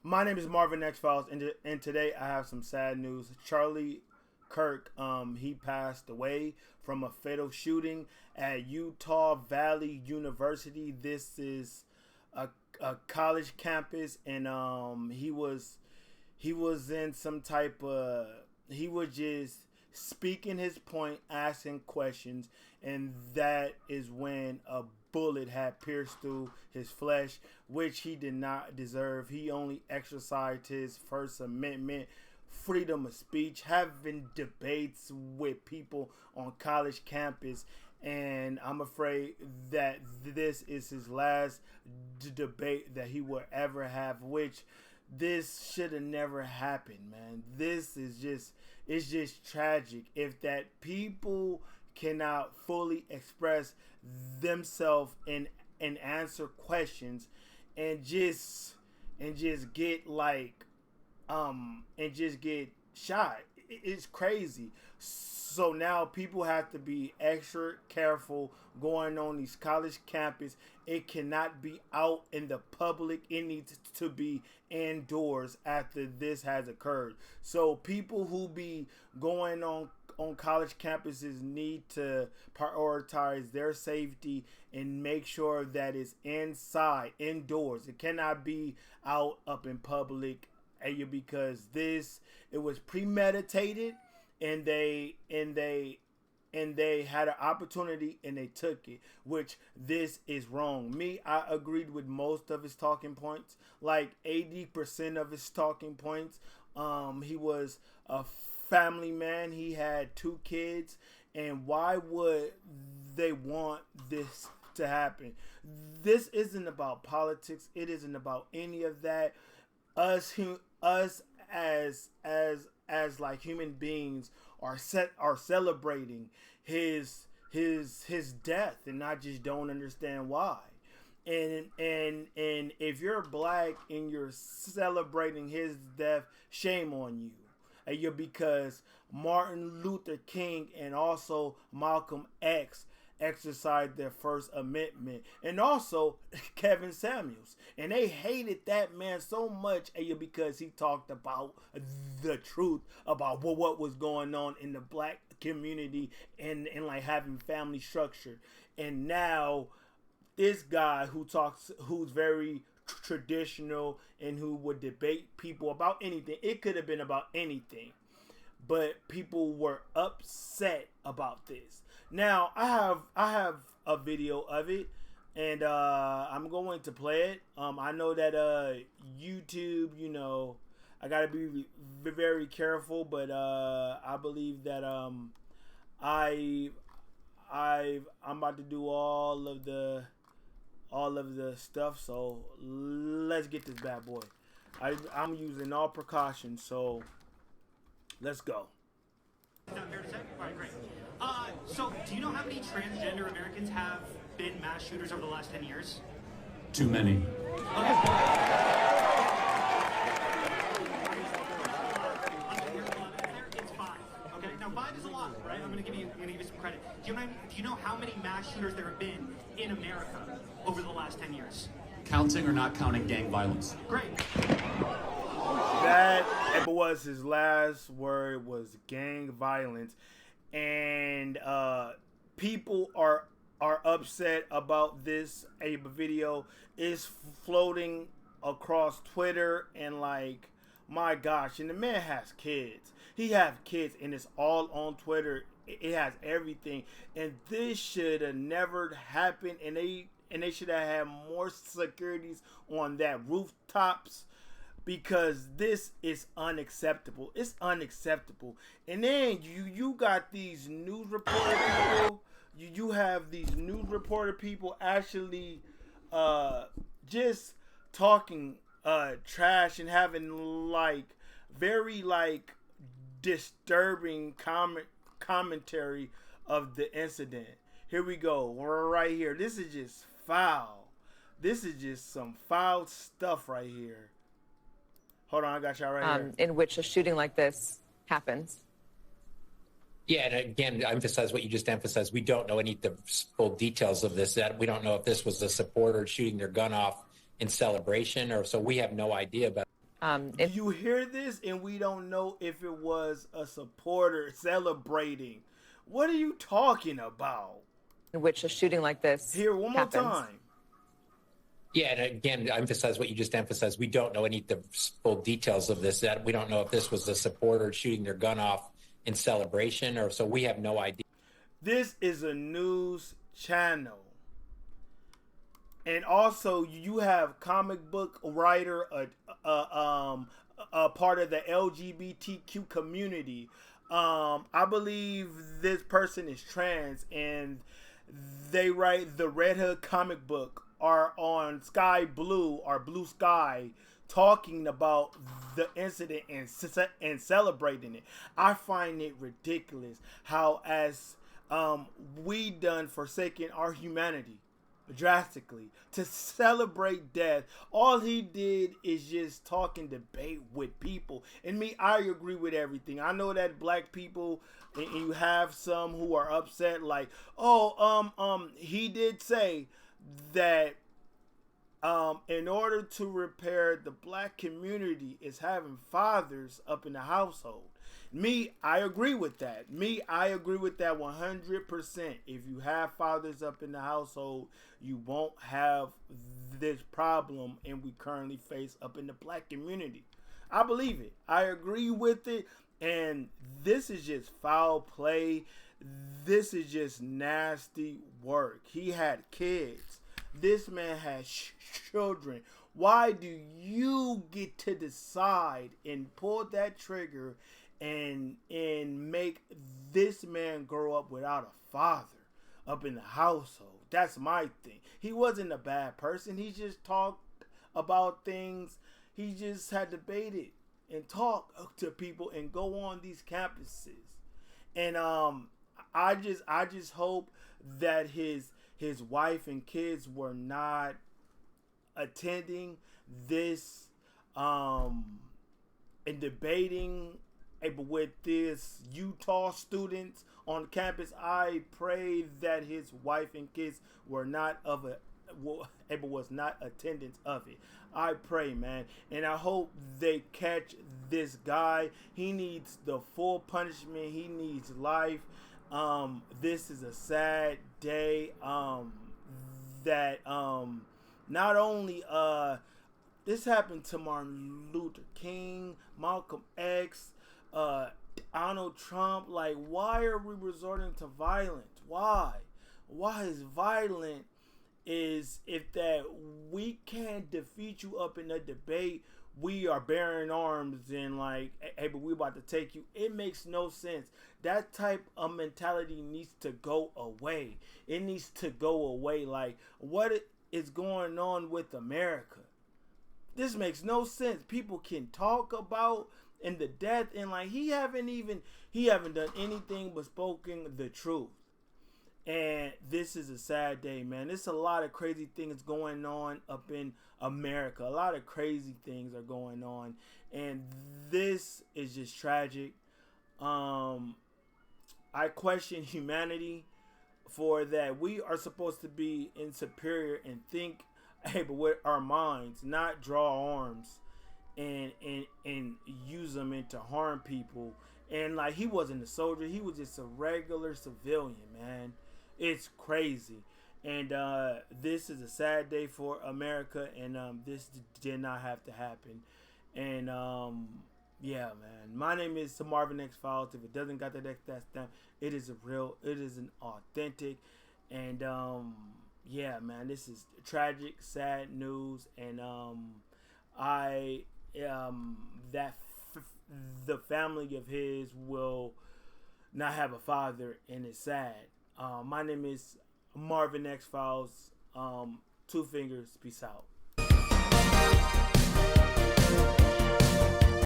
My name is Marvin XFiles, and today I have some sad news. Charlie Kirk, he passed away from a fatal shooting at Utah Valley University. This is a college campus, and he was in some type of, he was just speaking his point, asking questions, and that is when a bullet had pierced through his flesh, which he did not deserve. He only exercised his First Amendment freedom of speech, having debates with people on college campus, and I'm afraid that this is his last debate that he will ever have, which this should have never happened, man. This is just, it's just tragic if that people cannot fully express themselves and answer questions and just get like and just get shot. It's crazy. So now people have to be extra careful going on these college campus. It cannot be out in the public. It needs to be indoors after this has occurred. So people who be going on college campuses need to prioritize their safety and make sure that it's inside, indoors. It cannot be out up in public, because it was premeditated, and they had an opportunity and they took it, which this is wrong. I agreed with most of his talking points, like 80% of his talking points. He was a family man. He had 2 kids, and why would they want this to happen? This isn't about politics. It isn't about any of that. Us as like human beings are celebrating his death, and I just don't understand why. And if you're black and you're celebrating his death, shame on you. Because Martin Luther King and also Malcolm X exercised their First Amendment, and also Kevin Samuels, and they hated that man so much because he talked about the truth about what was going on in the black community and like having family structure. And now this guy who's very traditional and who would debate people about anything, it could have been about anything, but people were upset about this. Now I have a video of it, and I'm going to play it. I know that YouTube, I gotta be very careful, but I believe that I'm about to do all of the stuff. So let's get this bad boy. I'm using all precautions, so let's go. Not fair to say? All right, great. So, do you know how many transgender Americans have been mass shooters over the last 10 years? Too many. Okay. It's 5. Okay, now 5 is a lot, right? I'm gonna give you some credit. Do you know how many mass shooters there have been in America over the last 10 years? Counting or not counting gang violence? Great. That was his last word, was gang violence, and people are upset about this. A video is floating across Twitter, and like, my gosh, and the man has kids. He has kids, and it's all on Twitter. It has everything, and this should have never happened. And they should have had more securities on that rooftops, because this is unacceptable. It's unacceptable. And then you got these news reporter people. You have these news reporter people actually just talking trash and having like very like disturbing commentary of the incident. Here we go. We're right here. This is just foul. This is just some foul stuff right here. Hold on, I got y'all right here. In which a shooting like this happens. Yeah, and again, to emphasize what you just emphasized, we don't know any of the full details of this. That we don't know if this was a supporter shooting their gun off in celebration, or so we have no idea about. You hear this, and we don't know if it was a supporter celebrating. What are you talking about? in which a shooting like this Here, one more happens. time. Yeah, and again, I emphasize what you just emphasized. We don't know any of the full details of this. That we don't know if this was a supporter shooting their gun off in celebration, or so we have no idea. This is a news channel. And also, you have comic book writer, a part of the LGBTQ community. I believe this person is trans, and they write the Red Hood comic book are on Sky Blue or Blue Sky, talking about the incident and celebrating it. I find it ridiculous how as we done forsaken our humanity drastically to celebrate death. All he did is just talk and debate with people. And me, I agree with everything. I know that black people, and you have some who are upset, like, he did say that in order to repair the black community is having fathers up in the household. Me, I agree with that. I agree with that 100%. If you have fathers up in the household, you won't have this problem and we currently face up in the black community. I believe it. I agree with it. And this is just foul play. This is just nasty work. He had kids. This man has children. Why do you get to decide and pull that trigger and make this man grow up without a father up in the household? That's my thing. He wasn't a bad person. He just talked about things. He just had debated and talk to people and go on these campuses. And I just hope that his wife and kids were not attending this and debating with this Utah students on campus. I pray that his wife and kids were not was not attendance of it. I pray, man, and I hope they catch this guy. He needs the full punishment. He needs life. This is a sad day. That not only this happened to Martin Luther King, Malcolm X, Donald Trump. Like, why are we resorting to violence? Why is violent? Is if that we can't defeat you up in a debate, we are bearing arms and like, hey, but we about to take you. It makes no sense. That type of mentality needs to go away. It needs to go away. Like, what is going on with America? This makes no sense. People can talk about in the death and like he haven't done anything but spoken the truth. And this is a sad day, man. There's a lot of crazy things going on up in America. A lot of crazy things are going on. And this is just tragic. I question humanity for that. We are supposed to be in superior and think, hey, but with our minds, not draw arms and use them to harm people. And like, he wasn't a soldier. He was just a regular civilian, man. It's crazy. And this is a sad day for America, and this did not have to happen. And yeah, man. My name is Marvin XFiles. If it doesn't got that X, that's them. It is an authentic, and yeah, man. This is tragic, sad news, and the family of his will not have a father, and it's sad. My name is Marvin XFiles. Two fingers. Peace out.